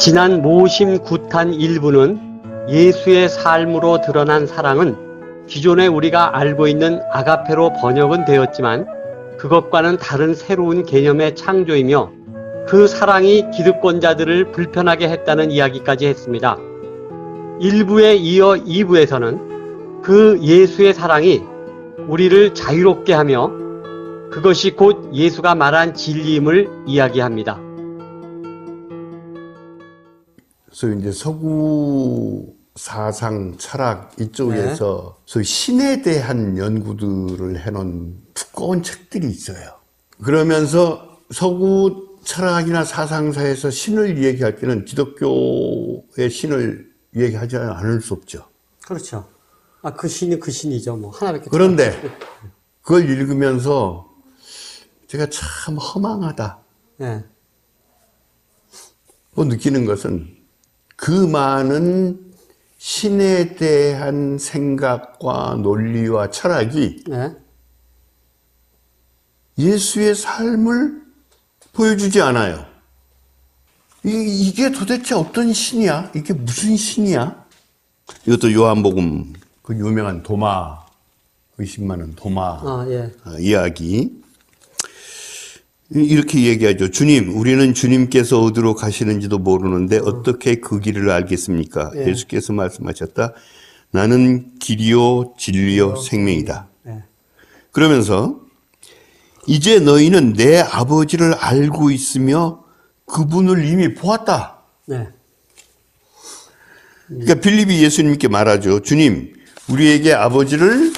지난 모심 구탄 일부는 예수의 삶으로 드러난 사랑은 기존에 우리가 알고 있는 아가페로 번역은 되었지만 그것과는 다른 새로운 개념의 창조이며 그 사랑이 기득권자들을 불편하게 했다는 이야기까지 했습니다. 1부에 이어 2부에서는 그 예수의 사랑이 우리를 자유롭게 하며 그것이 곧 예수가 말한 진리임을 이야기합니다. 그래서 이제 서구 사상 철학 이쪽에서 소위 신에 대한 연구들을 해놓은 두꺼운 책들이 있어요. 그러면서 서구 철학이나 사상사에서 신을 얘기할 때는 기독교의 신을 얘기하지 않을 수 없죠. 그렇죠. 그 신이 그 신이죠. 뭐 하나밖에. 그런데 그걸 읽으면서 제가 참 허망하다. 네. 느끼는 것은 그 많은 신에 대한 생각과 논리와 철학이 네. 예수의 삶을 보여주지 않아요. 이게 도대체 어떤 신이야? 이게 무슨 신이야? 이것도 요한복음 그 유명한 도마, 의심 많은 도마 이야기. 이렇게 얘기하죠. 주님, 우리는 주님께서 어디로 가시는지도 모르는데 어떻게 그 길을 알겠습니까? 예수께서 말씀하셨다. 나는 길이요 진리요 생명이다. 그러면서 이제 너희는 내 아버지를 알고 있으며 그분을 이미 보았다. 그러니까 빌립이 예수님께 말하죠. 주님, 우리에게 아버지를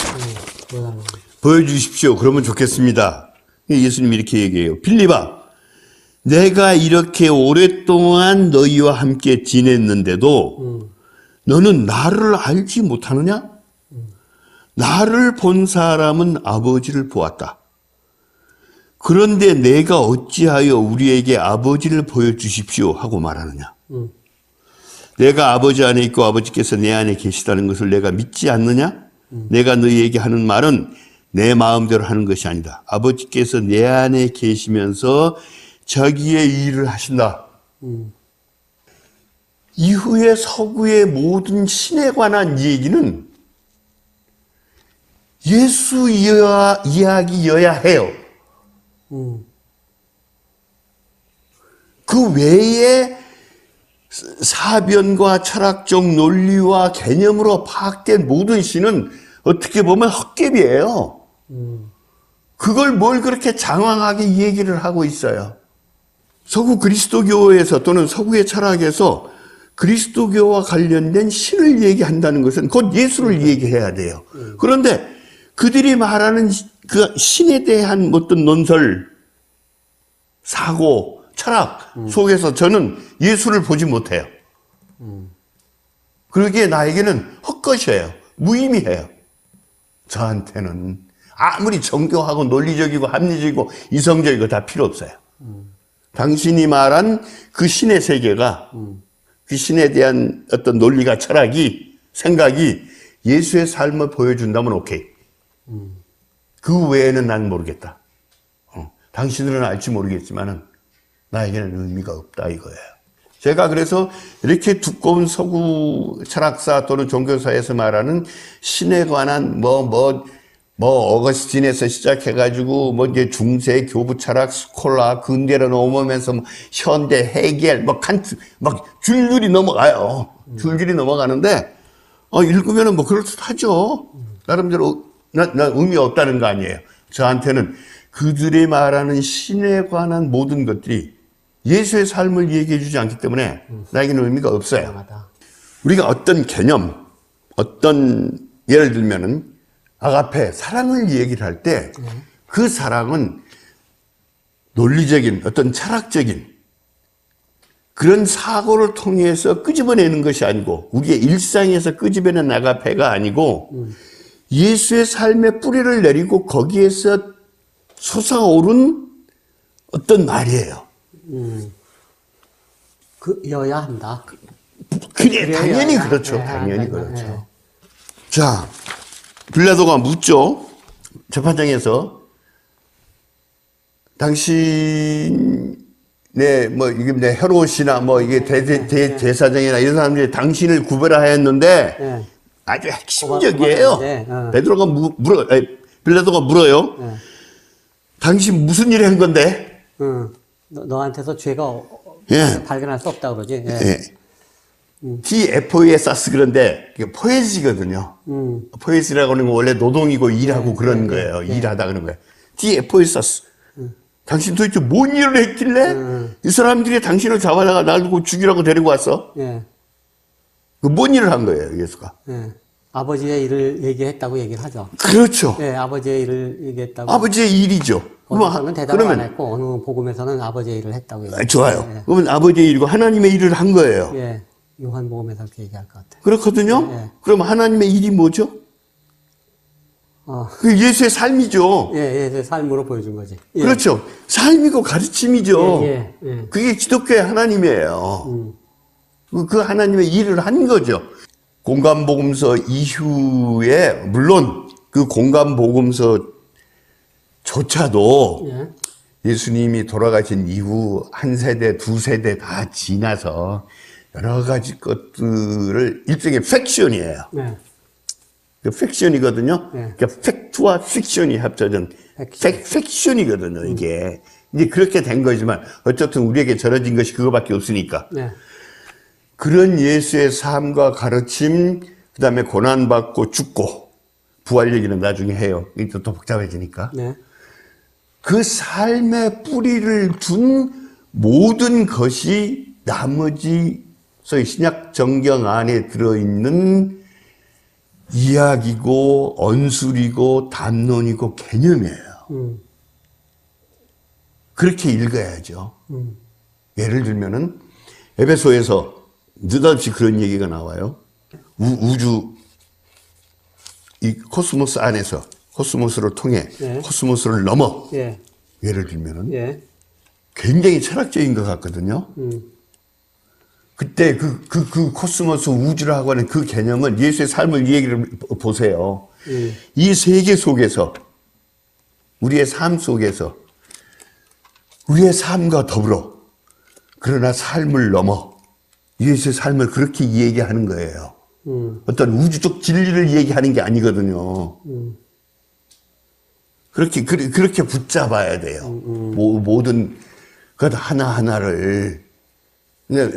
보여주십시오. 그러면 좋겠습니다. 예수님이 이렇게 얘기해요. 빌립아, 내가 이렇게 오랫동안 너희와 함께 지냈는데도 너는 나를 알지 못하느냐? 나를 본 사람은 아버지를 보았다. 그런데 내가 어찌하여 우리에게 아버지를 보여주십시오 하고 말하느냐? 내가 아버지 안에 있고 아버지께서 내 안에 계시다는 것을 내가 믿지 않느냐? 내가 너희에게 하는 말은 내 마음대로 하는 것이 아니다. 아버지께서 내 안에 계시면서 자기의 일을 하신다. 이후에 서구의 모든 신에 관한 얘기는 예수 이야기여야 해요. 그 외에 사변과 철학적 논리와 개념으로 파악된 모든 신은 어떻게 보면 헛개비예요. 그걸 뭘 그렇게 장황하게 얘기를 하고 있어요. 서구 그리스도교에서 또는 서구의 철학에서 그리스도교와 관련된 신을 얘기한다는 것은 곧 예수를 얘기해야 돼요. 그런데 그들이 말하는 그 신에 대한 어떤 논설, 사고, 철학 속에서 저는 예수를 보지 못해요. 그러기에 나에게는 헛것이에요. 무의미해요. 저한테는 아무리 정교하고 논리적이고 합리적이고 이성적이고 다 필요 없어요. 당신이 말한 그 신의 세계가 그 신에 대한 어떤 논리가 철학이 생각이 예수의 삶을 보여준다면 오케이. 그 외에는 난 모르겠다. 당신들은 알지 모르겠지만은 나에게는 의미가 없다 이거예요. 제가 그래서 이렇게 두꺼운 서구 철학사 또는 종교사에서 말하는 신에 관한 어거스틴에서 시작해가지고 이제 중세 교부 철학 스콜라 근대로 넘어오면서 현대 헤겔 칸트 줄줄이 넘어가요. 줄줄이 넘어가는데 읽으면은 그럴듯하죠. 나름대로 나 의미 없다는 거 아니에요. 저한테는 그들이 말하는 신에 관한 모든 것들이 예수의 삶을 얘기해 주지 않기 때문에 나에게는 의미가 없어요. 우리가 어떤 개념, 예를 들면은 아가페, 사랑을 얘기를 할 때 그 사랑은 논리적인 어떤 철학적인 그런 사고를 통해서 끄집어내는 것이 아니고 우리의 일상에서 끄집어낸 아가페가 아니고 예수의 삶의 뿌리를 내리고 거기에서 솟아오른 어떤 말이에요. 여야 한다. 그래, 당연히 그렇죠. 당연히 그렇죠. 자, 빌라도가 묻죠. 재판장에서 당신이 뭐, 이게 헤롯이나 뭐, 이게 대사장이나 이런 사람들이 당신을 구별하였는데 예. 아주 핵심적이에요. 고발하는데, 베드로가 빌라도가 물어요. 당신 무슨 일을 한 건데? 너한테서 죄가 예. 발견할 수 없다 그러지. 예. 예. 디에포이에사스 그런데 이게 포에지거든요. 포에지라고 하는 건 원래 노동이고 일하고 그런 거예요. 일하다 그런 거예요. 디에포이에사스. 당신 도대체 뭔 일을 했길래 이 사람들이 당신을 잡아다가 날 두고 죽이라고 데리고 왔어? 예. 그 뭔 일을 한 거예요, 예수가? 예. 아버지의 일을 얘기했다고 얘기를 하죠. 그렇죠. 예, 아버지의 일을 얘기했다고. 아버지의 일이죠. 어디서는 대답을 안 했고 어느 복음에서는 아버지의 일을 했다고 얘기해요. 좋아요. 예. 그러면 아버지의 일이고 하나님의 일을 한 거예요. 예. 요한복음에서 그렇게 얘기할 것 같아요. 그렇거든요. 예. 그럼 하나님의 일이 뭐죠? 그 예수의 삶이죠. 예, 삶으로 보여준 거지. 예. 그렇죠. 삶이고 가르침이죠. 예. 그게 기독교의 하나님이에요. 그 하나님의 일을 한 거죠. 공감복음서 이후에 물론 그 공감복음서조차도 예. 예수님이 돌아가신 이후 한 세대, 두 세대 다 지나서 여러 가지 것들을 일종의 팩션이에요. 네. 그 팩션이거든요. 네. 그러니까 팩트와 픽션이 합쳐진 팩션이거든요. 이게 이제 그렇게 된 거지만 어쨌든 우리에게 전해진 것이 그거밖에 없으니까. 네. 그런 예수의 삶과 가르침, 그 다음에 고난받고 죽고 부활 얘기는 나중에 해요. 이게 또 복잡해지니까. 네. 그 삶의 뿌리를 둔 모든 것이 나머지 소위 신약 정경 안에 들어있는 이야기고 언술이고 담론이고 개념이에요. 그렇게 읽어야죠. 예를 들면은 에베소에서 느닷없이 그런 얘기가 나와요. 우주 이 코스모스 안에서 코스모스를 통해 예. 코스모스를 넘어 예. 예를 들면은 예. 굉장히 철학적인 것 같거든요. 그때 그 코스모스 우주라고 하는 그 개념은 예수의 삶을 이 얘기를 보세요. 이 세계 속에서 우리의 삶 속에서 우리의 삶과 더불어 그러나 삶을 넘어 예수의 삶을 그렇게 얘기하는 거예요. 어떤 우주적 진리를 얘기하는 게 아니거든요. 그렇게 붙잡아야 돼요. 모든 것 하나하나를.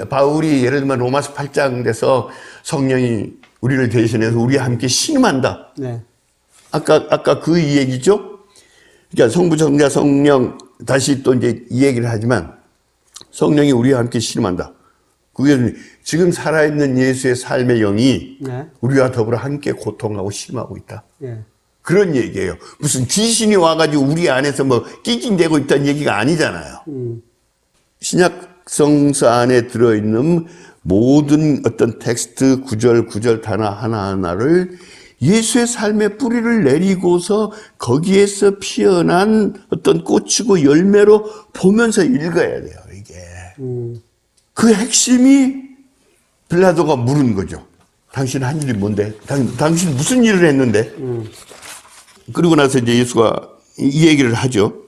바울이 예를 들면 로마서 8장 돼서 성령이 우리를 대신해서 우리와 함께 신음한다. 네. 아까 그 얘기죠? 그러니까 성부, 성자, 성령, 다시 또 이제 이 얘기를 하지만 성령이 우리와 함께 신음한다. 그게 지금 살아있는 예수의 삶의 영이 네. 우리와 우리와 더불어 함께 고통하고 신음하고 있다. 예. 그런 얘기예요. 무슨 귀신이 와가지고 우리 안에서 뭐 낑낑대고 있다는 얘기가 아니잖아요. 신약 성서 안에 들어있는 모든 어떤 텍스트, 구절 단어 하나하나를 예수의 삶의 뿌리를 내리고서 거기에서 피어난 어떤 꽃이고 열매로 보면서 읽어야 돼요, 이게. 그 핵심이 빌라도가 물은 거죠. 당신 한 일이 뭔데? 당신 무슨 일을 했는데? 그리고 나서 이제 예수가 이 얘기를 하죠.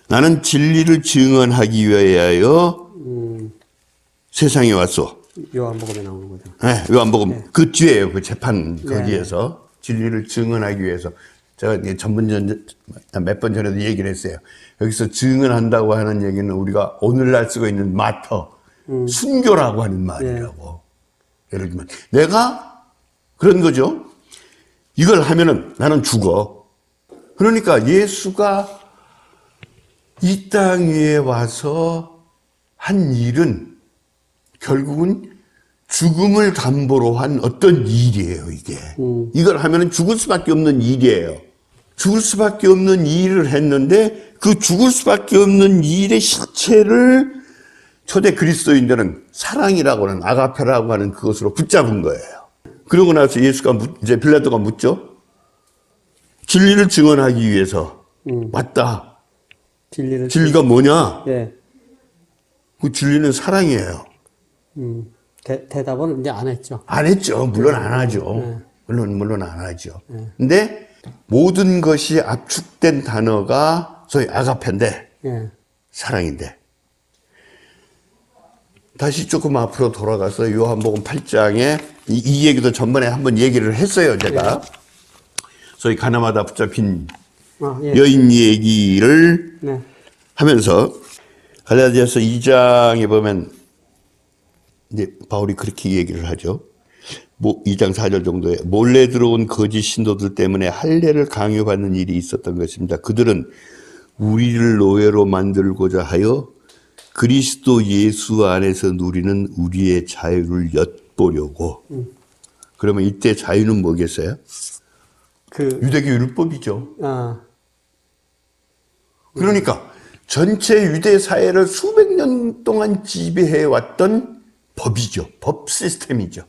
나는 진리를 증언하기 위하여 세상에 왔소. 요한복음에 나오는 거죠. 네, 요한복음 그 뒤에요. 그 재판 거기에서 진리를 증언하기 위해서 제가 이제 몇 번 전에도 얘기를 했어요. 여기서 증언한다고 하는 얘기는 우리가 오늘날 쓰고 있는 마터, 순교라고 하는 말이라고. 예를 들면 내가 그런 거죠. 이걸 하면은 나는 죽어. 그러니까 예수가 이 땅 위에 와서 한 일은 결국은 죽음을 담보로 한 어떤 일이에요, 이게. 이걸 하면은 죽을 수밖에 없는 일이에요. 죽을 수밖에 없는 일을 했는데 그 죽을 수밖에 없는 일의 실체를 초대 그리스도인들은 사랑이라고 하는 아가페라고 하는 그것으로 붙잡은 거예요. 그러고 나서 예수가 이제 빌라도가 묻죠. 진리를 증언하기 위해서 왔다. 진리가 뭐냐? 예. 그 진리는 사랑이에요. 대답은 이제 안 했죠. 안 했죠. 물론 안 하죠. 물론 안 하죠. 근데 모든 것이 압축된 단어가 소위 아가페인데 예. 사랑인데 다시 조금 앞으로 돌아가서 요한복음 8장에 이 얘기도 전번에 한번 얘기를 했어요, 제가. 소위 가나마다 붙잡힌 예. 여인 얘기를 네. 하면서 갈라디아서 2장에 보면 이제 바울이 그렇게 얘기를 하죠. 2장 4절 정도에 몰래 들어온 거짓 신도들 때문에 할례를 강요받는 일이 있었던 것입니다. 그들은 우리를 노예로 만들고자 하여 그리스도 예수 안에서 누리는 우리의 자유를 엿보려고. 그러면 이때 자유는 뭐겠어요? 유대교 율법이죠. 그러니까 전체 유대 사회를 수백 년 동안 지배해 왔던 법이죠. 법 시스템이죠.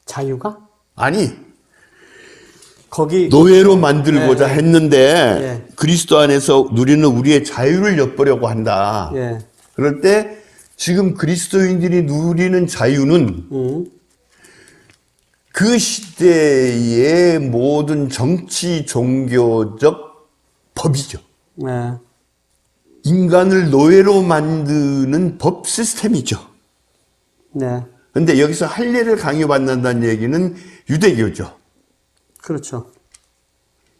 자유가? 아니, 거기 노예로 만들고자 네, 했는데 그리스도 안에서 누리는 우리의 자유를 엿보려고 한다. 그럴 때 지금 그리스도인들이 누리는 자유는 그 시대의 모든 정치, 종교적 법이죠. 인간을 노예로 만드는 법 시스템이죠. 근데 여기서 할례를 강요받는다는 얘기는 유대교죠. 그렇죠.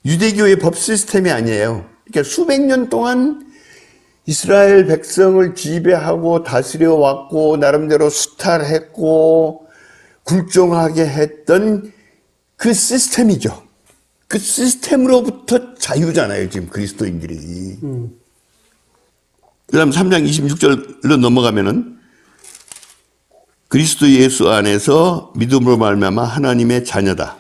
유대교의 법 시스템이 아니에요. 그러니까 수백 년 동안 이스라엘 백성을 지배하고 다스려 왔고 나름대로 수탈했고 굴종하게 했던 그 시스템이죠. 그 시스템으로부터 자유잖아요, 지금 그리스도인들이. 그 다음 3장 26절로 넘어가면은 그리스도 예수 안에서 믿음으로 말미암아 하나님의 자녀다.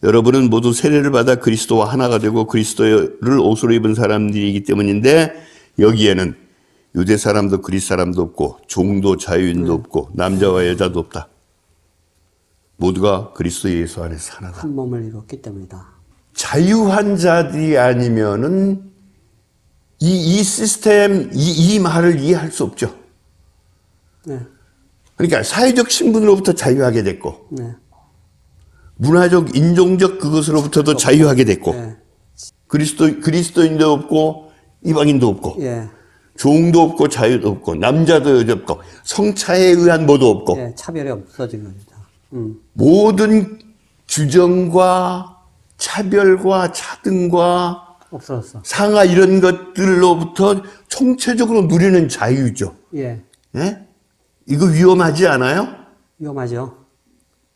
여러분은 모두 세례를 받아 그리스도와 하나가 되고 그리스도를 옷으로 입은 사람들이기 때문인데 여기에는 유대 사람도 그리스 사람도 없고 종도 자유인도 없고 남자와 여자도 없다. 모두가 그리스도 예수 안에서 하나다. 한 몸을 이뤘기 때문이다. 자유한 자들이 아니면은 이 시스템, 이 말을 이해할 수 없죠. 그러니까 사회적 신분으로부터 자유하게 됐고, 문화적, 인종적 그것으로부터도 자유하게 됐고, 그리스도인도 없고, 이방인도 없고, 종도 없고, 자유도 없고, 남자도 여자 없고, 성차에 의한 뭐도 없고, 차별이 없어진 겁니다. 모든 규정과 차별과 차등과 없어졌어. 상하 이런 것들로부터 총체적으로 누리는 자유죠. 예. 이거 위험하지 않아요? 위험하죠.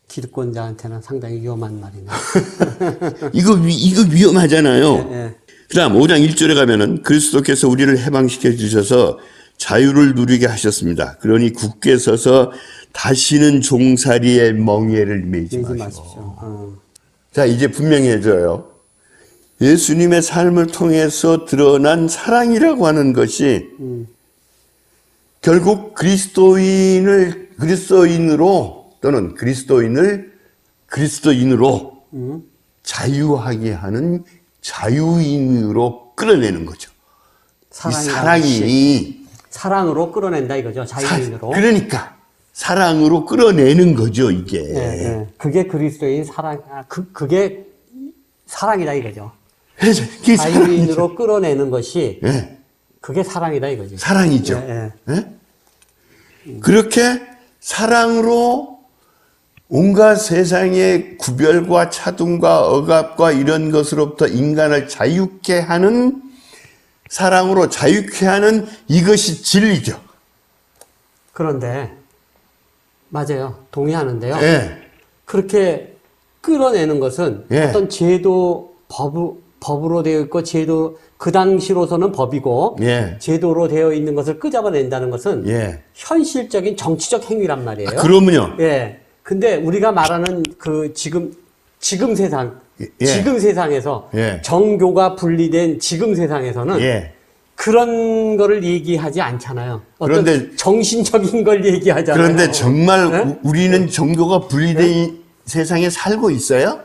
기득권자한테는 상당히 위험한 말이네. 이거 위험하잖아요. 그 다음 5장 1절에 가면은 그리스도께서 우리를 해방시켜 주셔서 자유를 누리게 하셨습니다. 그러니 굳게 서서 다시는 종살이의 멍에를 매지 마십시오. 자, 이제 분명해져요. 예수님의 삶을 통해서 드러난 사랑이라고 하는 것이 결국 그리스도인으로 또는 그리스도인으로 자유하게 하는 자유인으로 끌어내는 거죠. 이 사랑이 사랑으로 끌어낸다 이거죠. 자유인으로. 그러니까 사랑으로 끌어내는 거죠, 이게. 그게 그리스도인 사랑, 그게 사랑이다 이거죠. 사랑이죠. 자유인으로 끌어내는 것이 그게 사랑이다 이거죠. 사랑이죠. 그렇게 사랑으로 온갖 세상의 구별과 차등과 억압과 이런 것으로부터 인간을 자유케 하는 사랑으로 자유케 하는 이것이 진리죠. 그런데 맞아요. 동의하는데요. 그렇게 끌어내는 것은 어떤 제도, 법으로 되어 있고 제도 그 당시로서는 법이고 제도로 되어 있는 것을 끄잡아낸다는 것은 현실적인 정치적 행위란 말이에요. 그러면요. 근데 우리가 말하는 그 지금 세상, 지금 세상에서 정교가 분리된 지금 세상에서는 그런 거를 얘기하지 않잖아요. 어떤 그런데 정신적인 걸 얘기하잖아요. 그런데 정말 우리는 정교가 분리된 세상에 살고 있어요?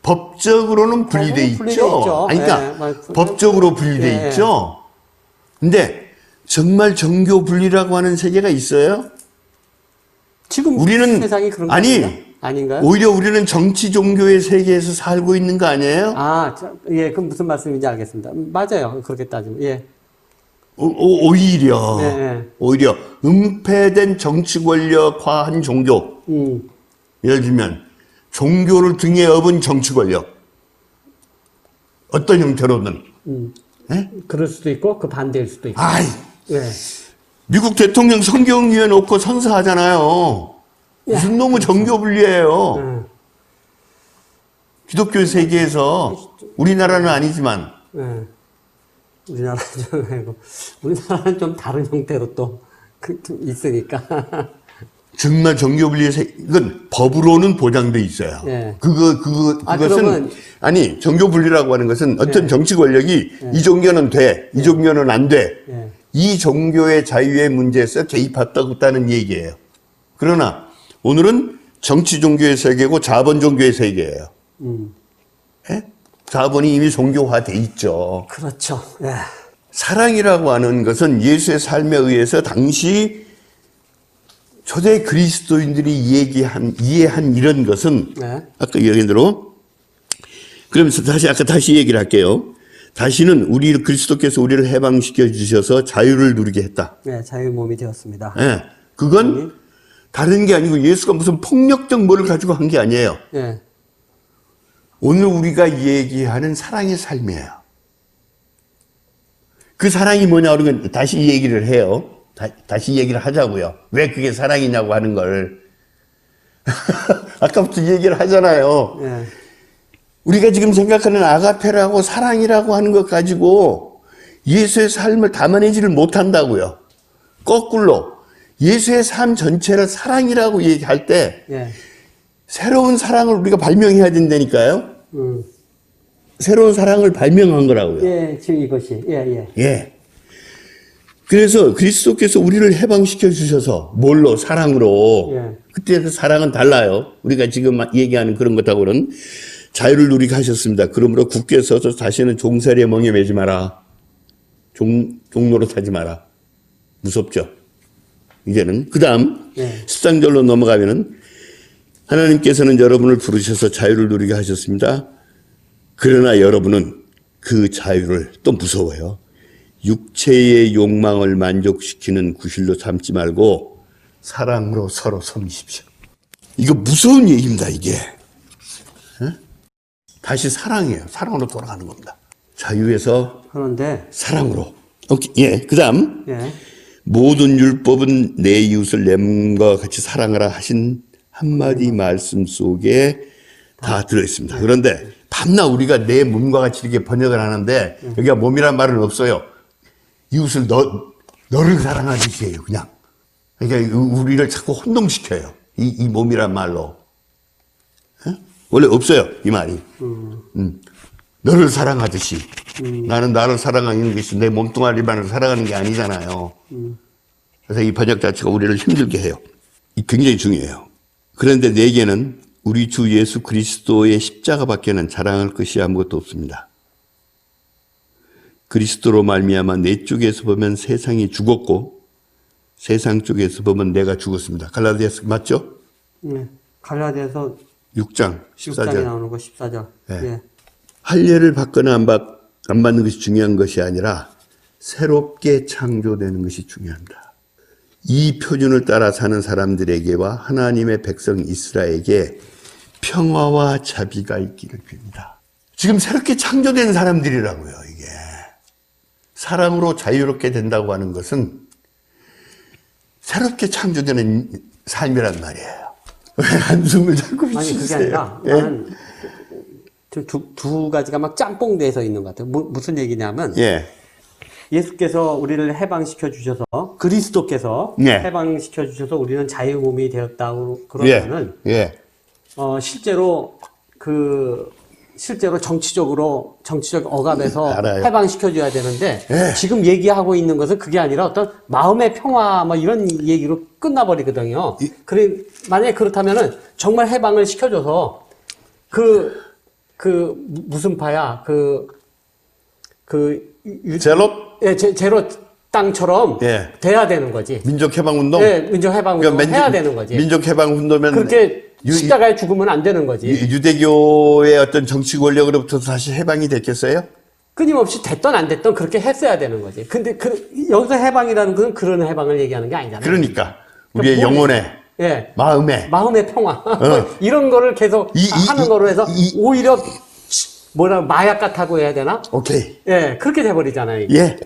법적으로는 분리돼 있죠. 아니, 그러니까 법적으로 분리돼 있죠. 근데 정말 정교 분리라고 하는 세계가 있어요? 지금 우리는 세상이 그런 거 아닌가요? 오히려 우리는 정치 종교의 세계에서 살고 있는 거 아니에요? 그럼 무슨 말씀인지 알겠습니다. 맞아요. 그렇게 따지면 오히려 네, 네. 오히려 은폐된 정치 권력화한 종교. 예를 들면 종교를 등에 업은 정치 권력. 어떤 형태로든. 예? 그럴 수도 있고 그 반대일 수도 있고. 아이, 예. 미국 대통령 성경 위에 놓고 선서하잖아요. 무슨 놈의 정교 분리예요. 기독교 세계에서 우리나라는 아니지만 예. 우리나라는 아니고 우리나라는 좀 다른 형태로 또 좀 있으니까. 정말 정교 분리의 이건 법으로는 보장돼 있어요. 예. 그것은 그러면- 아니 정교 분리라고 하는 것은 어떤 예. 정치 권력이 이 종교는 돼, 이 종교는 안 돼. 예. 이 종교의 자유의 문제에서 개입했다는 얘기예요. 그러나 오늘은 정치 종교의 세계고 자본 종교의 세계예요. 예? 자본이 이미 종교화돼 있죠. 그렇죠. 예. 사랑이라고 하는 것은 예수의 삶에 의해서 당시 초대 그리스도인들이 이해한 이런 것은 네. 아까 얘기한 대로 그러면서 다시 얘기를 할게요. 다시는 그리스도께서 우리를 해방시켜 주셔서 자유를 누리게 했다. 네, 자유 몸이 되었습니다. 예. 그건 다른 게 아니고 예수가 무슨 폭력적 뭐를 가지고 한 게 아니에요. 예. 오늘 우리가 얘기하는 사랑의 삶이에요. 그 사랑이 뭐냐 그러면 다시 얘기를 해요. 다시 얘기를 하자고요. 왜 그게 사랑이냐고 하는 걸. 아까부터 얘기를 하잖아요. 예. 우리가 지금 생각하는 아가페라고 사랑이라고 하는 것 가지고 예수의 삶을 담아내지를 못한다고요. 거꾸로 예수의 삶 전체를 사랑이라고 얘기할 때 예. 새로운 사랑을 우리가 발명해야 된다니까요. 새로운 사랑을 발명한 거라고요. 예, 지금 이것이. 예, 예. 예. 그래서 그리스도께서 우리를 해방시켜 주셔서 뭘로? 사랑으로. 예. 그때의 사랑은 달라요. 우리가 지금 얘기하는 그런 것하고는 자유를 누리게 하셨습니다. 그러므로 굳게 서서 다시는 종살이에 멍에 매지 마라. 종노릇하지 마라. 무섭죠. 이제는 그 다음 예. 13절로 넘어가면은 하나님께서는 여러분을 부르셔서 자유를 누리게 하셨습니다. 그러나 여러분은 그 자유를 또 무서워요. 육체의 욕망을 만족시키는 구실로 삼지 말고 사랑으로 서로 섬기십시오. 이거 무서운 얘기입니다, 이게. 에? 다시 사랑이에요. 사랑으로 돌아가는 겁니다. 자유에서 그런데 사랑으로. 오케이. 예. 그 다음. 예. 모든 율법은 내 이웃을 내 몸과 같이 사랑하라 하신 한마디 말씀 속에 다 들어있습니다. 그런데 밤낮 우리가 내 몸과 같이 이렇게 번역을 하는데 여기가 몸이란 말은 없어요. 이웃을 너를 사랑하듯이에요, 그냥. 그러니까 우리를 자꾸 혼동시켜요. 이 몸이란 말로. 에? 원래 없어요, 이 말이. 너를 사랑하듯이. 나는 나를 사랑하는 것이 내 몸뚱아리만을 사랑하는 게 아니잖아요. 그래서 이 번역 자체가 우리를 힘들게 해요. 이 굉장히 중요해요. 그런데 내게는 우리 주 예수 그리스도의 십자가밖에는 자랑할 것이 아무것도 없습니다. 그리스도로 말미암아 내 쪽에서 보면 세상이 죽었고 세상 쪽에서 보면 내가 죽었습니다. 갈라디아서 맞죠? 예. 갈라디아서 6장 6장에 14절. 나오는 거 14절. 네. 예. 할례를 받거나 안 받는 것이 중요한 것이 아니라 새롭게 창조되는 것이 중요합니다. 이 표준을 따라 사는 사람들에게와 하나님의 백성 이스라엘에게 평화와 자비가 있기를 빕니다. 지금 새롭게 창조된 사람들이라고요, 이게. 사랑으로 자유롭게 된다고 하는 것은 새롭게 창조되는 삶이란 말이에요. 왜 한숨을 자꾸 아니, 그게 쉬세요? 아니라 예? 나는 두 가지가 막 짬뽕돼서 있는 것 같아요. 무슨 얘기냐면 예. 예수께서 우리를 해방시켜 주셔서 그리스도께서 예. 해방시켜 주셔서 우리는 자유 몸이 되었다고 그러면은 예. 실제로 정치적 억압에서 알아요. 해방시켜 줘야 되는데 예. 지금 얘기하고 있는 것은 그게 아니라 어떤 마음의 평화 뭐 이런 얘기로 끝나버리거든요. 그래 만약에 그렇다면은 정말 해방을 시켜줘서 무슨 파야 제로? 예, 제로 땅처럼 예. 돼야 되는 거지. 민족해방운동? 네, 민족해방운동 그러니까 해야 되는 거지. 민족해방운동면 그렇게 십자가에 죽으면 안 되는 거지. 유대교의 어떤 정치 권력으로부터 다시 해방이 됐겠어요? 끊임없이 됐던 안 됐던 그렇게 했어야 되는 거지. 근데 여기서 해방이라는 것은 그런 해방을 얘기하는 게 아니잖아요. 그러니까 우리의 영혼에 예. 마음의 평화. 이런 거를 계속 하는 거로 해서 오히려 마약 같다고 해야 되나? 오케이. 예, 그렇게 돼버리잖아요. 이게. 예.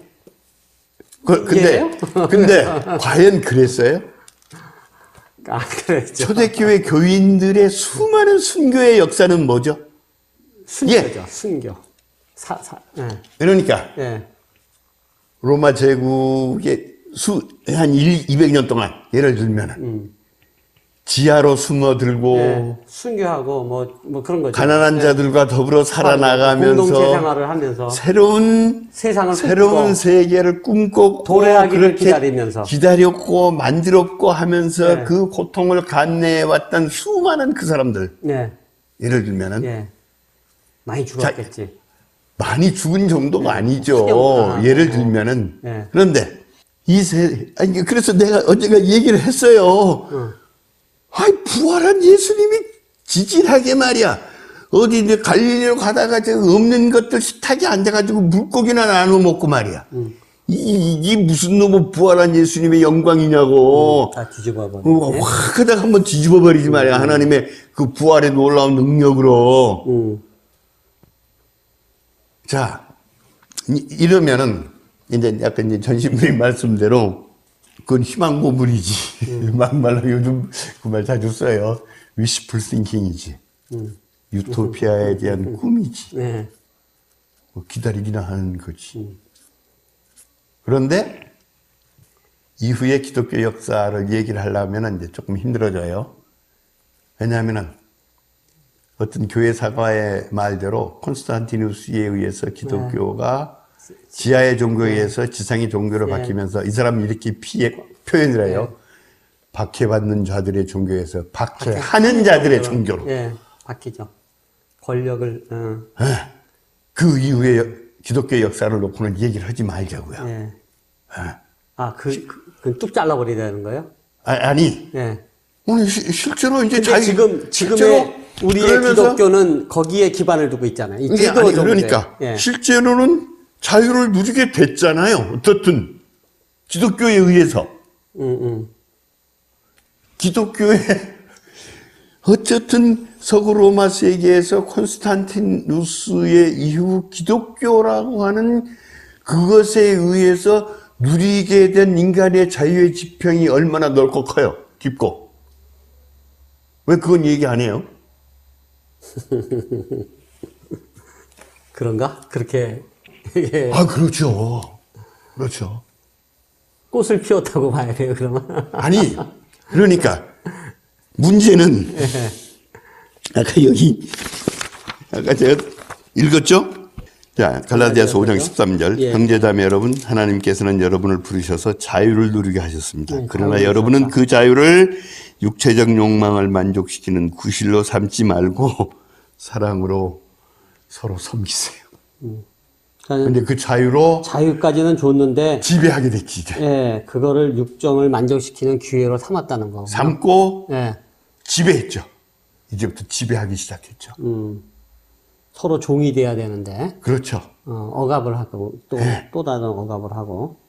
근데 과연 그랬어요? 아, 그랬죠. 초대교회 교인들의 수많은 순교의 역사는 뭐죠? 순교죠, 순교. 예. 그러니까 예. 로마 제국의 한 200년 동안 예를 들면은 지하로 숨어들고 예. 순교하고 뭐 그런 거죠. 가난한 예. 자들과 더불어 살아나가면서 공동체 생활을 하면서 새로운 세상을 세계를 꿈꿨고 도래하기를 그렇게 기다리면서 기다렸고 만들었고 하면서 네. 그 고통을 감내해왔던 수많은 그 사람들 예. 예를 들면은 예. 많이 죽었겠지. 많이 죽은 정도가 아니죠. 그냥, 예를 들면은 네. 그런데 아니 그래서 내가 언젠가 얘기를 했어요. 아이 부활한 예수님이 지질하게 말이야. 어디 이제 갈릴리로 가다가 저 없는 것들 식탁에 앉아가지고 물고기나 나눠 먹고 말이야. 이게 무슨 놈의 부활한 예수님의 영광이냐고. 다 뒤집어버리네. 확 하다가 한번 뒤집어 버리지 말이야. 하나님의 그 부활의 놀라운 능력으로. 자, 이러면은, 이제 약간 이제 전신부인 말씀대로, 그건 희망 고문이지. 막말로 요즘 그 말 자주 써요. wishful thinking이지. 유토피아에 대한 꿈이지. 네. 뭐 기다리기나 하는 거지. 그런데, 이후에 기독교 역사를 얘기를 하려면 이제 조금 힘들어져요. 왜냐하면은, 어떤 교회 사가의 말대로 콘스탄티누스에 의해서 기독교가 지하의 종교에 의해서 지상의 종교로 바뀌면서 이 사람이 이렇게 표현을 해요. 박해받는 자들의 종교에서 박해하는 자들의 종교로. 예, 바뀌죠. 권력을, 그 이후에 기독교 역사를 놓고는 얘기를 하지 말자고요. 예. 뚝 잘라버려야 되는 거예요? 아니, 예. 오늘 실제로 이제 지금의 우리의 기독교는 거기에 기반을 두고 있잖아요. 이 제도 그러니까 예. 실제로는 자유를 누리게 됐잖아요. 어떻든 기독교에 의해서 기독교에 어쨌든 서구 로마 세계에서 콘스탄티누스의 이후 기독교라고 하는 그것에 의해서 누리게 된 인간의 자유의 지평이 얼마나 넓고 커요. 깊고. 왜 그건 얘기 안 해요? 그런가? 그렇게. 그렇죠. 그렇죠. 꽃을 피웠다고 봐야 돼요, 그러면. 아니, 그러니까, 문제는, 아까 제가 읽었죠? 자, 갈라디아서 5장 13절. 예. 형제자매 여러분, 하나님께서는 여러분을 부르셔서 자유를 누리게 하셨습니다. 그러나 여러분은 그 자유를 육체적 욕망을 만족시키는 구실로 삼지 말고 사랑으로 서로 섬기세요. 근데 그 자유까지는 줬는데 지배하게 됐지, 이제. 예, 그거를 육정을 만족시키는 기회로 삼았다는 거고. 삼고 예. 지배했죠. 이제부터 지배하기 시작했죠. 서로 종이 돼야 되는데. 그렇죠. 억압을 하고, 또 다른 억압을 하고.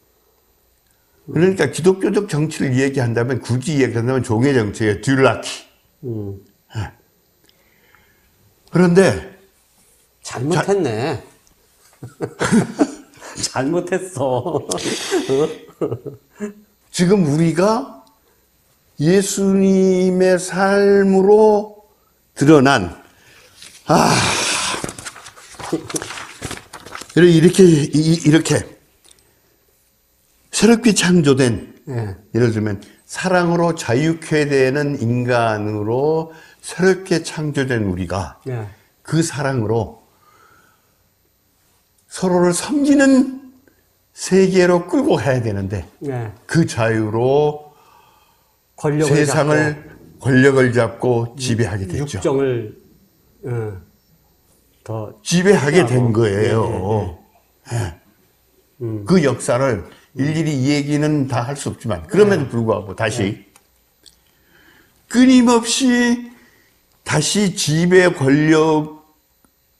그러니까 기독교적 정치를 얘기한다면, 굳이 얘기한다면 종의 정치예요. 듀라키. 그런데 잘못했네. 잘못했어. 지금 우리가 예수님의 삶으로 드러난, 이렇게 새롭게 창조된, 예. 예를 들면 사랑으로 자유케 되는 인간으로 새롭게 창조된 우리가 예. 그 사랑으로 서로를 섬기는 세계로 끌고 가야 되는데 예. 그 자유로 권력을 세상을 권력을 잡고 지배하게 됐죠. 육정을 더 지배하게 된 거예요. 그 역사를 일일이 얘기는 다 할 수 없지만 그럼에도 불구하고 다시 끊임없이 다시 지배 권력,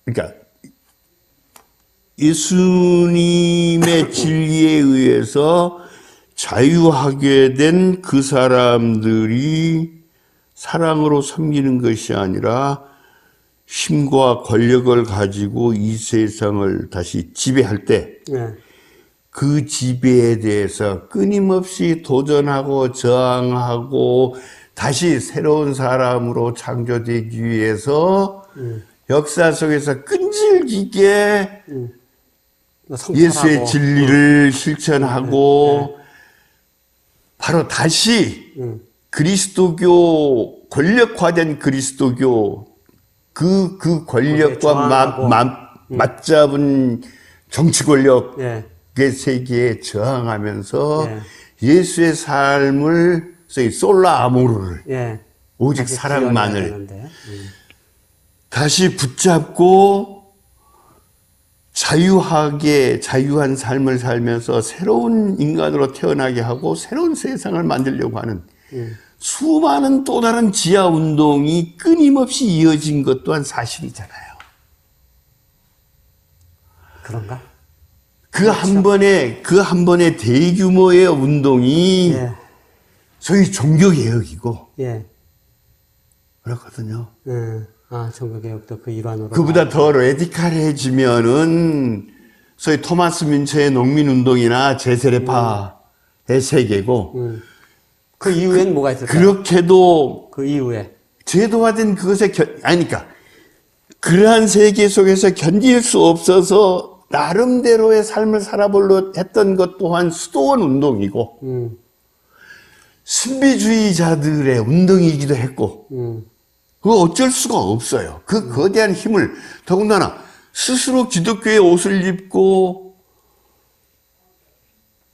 그러니까 예수님의 진리에 의해서 자유하게 된 그 사람들이 사랑으로 섬기는 것이 아니라 힘과 권력을 가지고 이 세상을 다시 지배할 때 그 지배에 대해서 끊임없이 도전하고 저항하고 다시 새로운 사람으로 창조되기 위해서 역사 속에서 끈질기게 예수의 진리를 실천하고 바로 다시 그리스도교, 권력화된 그리스도교, 그 권력과 맞잡은 정치 권력의 세계에 저항하면서 예수의 삶을, 솔라 아모르를, 오직 사랑만을 다시 붙잡고 자유한 삶을 살면서 새로운 인간으로 태어나게 하고 새로운 세상을 만들려고 하는 수많은 또 다른 지하 운동이 끊임없이 이어진 것 또한 사실이잖아요. 그런가? 그 한 번의 대규모의 운동이 소위 종교개혁이고 그렇거든요. 종교개혁도 그 일환으로. 그보다 더 레디칼해지면은 소위 토마스 뮌처의 농민운동이나 제세례파의 세계고 그 이후엔 뭐가 있을까요? 그렇게도 그 이후에 제도화된 그것에 그러니까 그러한 세계 속에서 견딜 수 없어서 나름대로의 삶을 살아보려 했던 것 또한 수도원 운동이고 신비주의자들의 운동이기도 했고 그거 어쩔 수가 없어요. 그 거대한 힘을 더군다나 스스로 기독교의 옷을 입고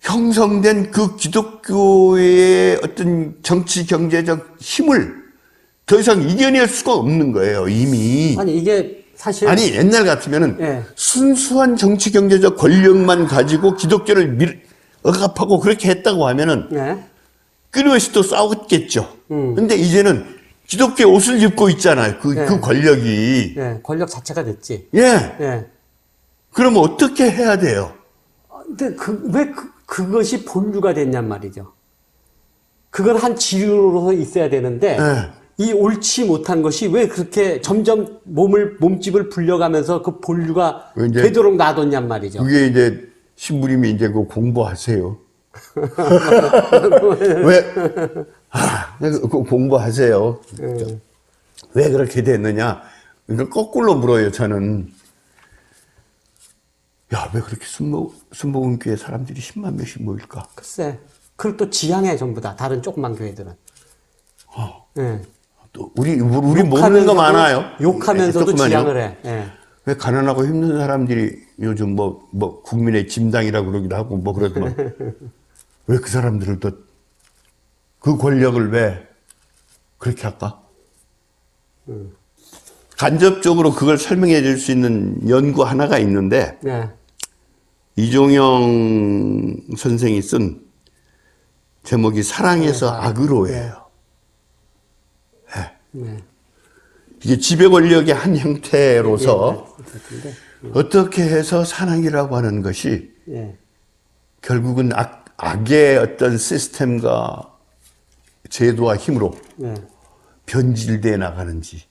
형성된 그 기독교의 어떤 정치 경제적 힘을 더 이상 이겨낼 수가 없는 거예요. 이미. 아니 이게 사실 옛날 같으면은 순수한 정치 경제적 권력만 가지고 기독교를 억압하고 그렇게 했다고 하면은 끊임없이 또 싸웠겠죠. 근데 이제는 기독교 옷을 입고 있잖아요. 그 권력이. 권력 자체가 됐지. 그러면 어떻게 해야 돼요? 근데 왜 그것이 본류가 됐냔 말이죠. 그건 한 지류로서 있어야 되는데 이 옳지 못한 것이 왜 그렇게 점점 몸집을 불려가면서 그 본류가 되도록 놔뒀냔 말이죠. 그게 이제 신부님이 이제 그 공부하세요. 공부하세요. 왜 그렇게 됐느냐? 이걸 거꾸로 물어요, 저는. 야, 왜 그렇게 순복음교회 사람들이 10만 명씩 모일까? 글쎄. 그리고 또 지향해, 전부 다. 다른 조그만 교회들은. 또 우리 모르는 거 많아요. 욕하면서도 지향을 해. 왜 가난하고 힘든 사람들이 요즘 뭐 국민의 짐당이라고 그러기도 하고 뭐 그러더만. 왜 그 사람들을 또 그 권력을 왜 그렇게 할까? 간접적으로 그걸 설명해 줄 수 있는 연구 하나가 있는데 이종영 선생이 쓴 제목이 사랑에서 악으로예요. 이게 지배 권력의 한 형태로서 어떻게 해서 사랑이라고 하는 것이 결국은 악의 어떤 시스템과 제도와 힘으로 변질되어 나가는지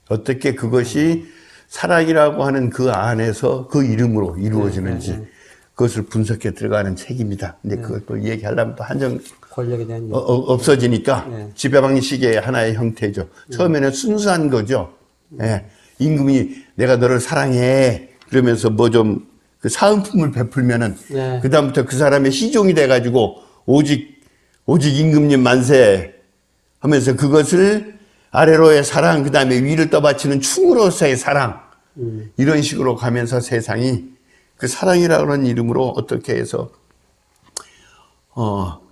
어떻게 그것이 사랑이라고 하는 그 안에서 그 이름으로 이루어지는지 그것을 분석해 들어가는 책입니다. 근데 그걸 또 얘기하려면 또 한정 권력에 대한 없어지니까 지배방식의 하나의 형태죠. 처음에는 순수한 거죠. 임금이 내가 너를 사랑해 그러면서 뭐 좀 그 사은품을 베풀면은 그다음부터 그 사람의 시종이 돼가지고 오직 임금님 만세 하면서 그것을 아래로의 사랑 그다음에 위를 떠받치는 충으로서의 사랑 이런 식으로 가면서 세상이 그 사랑이라는 이름으로 어떻게 해서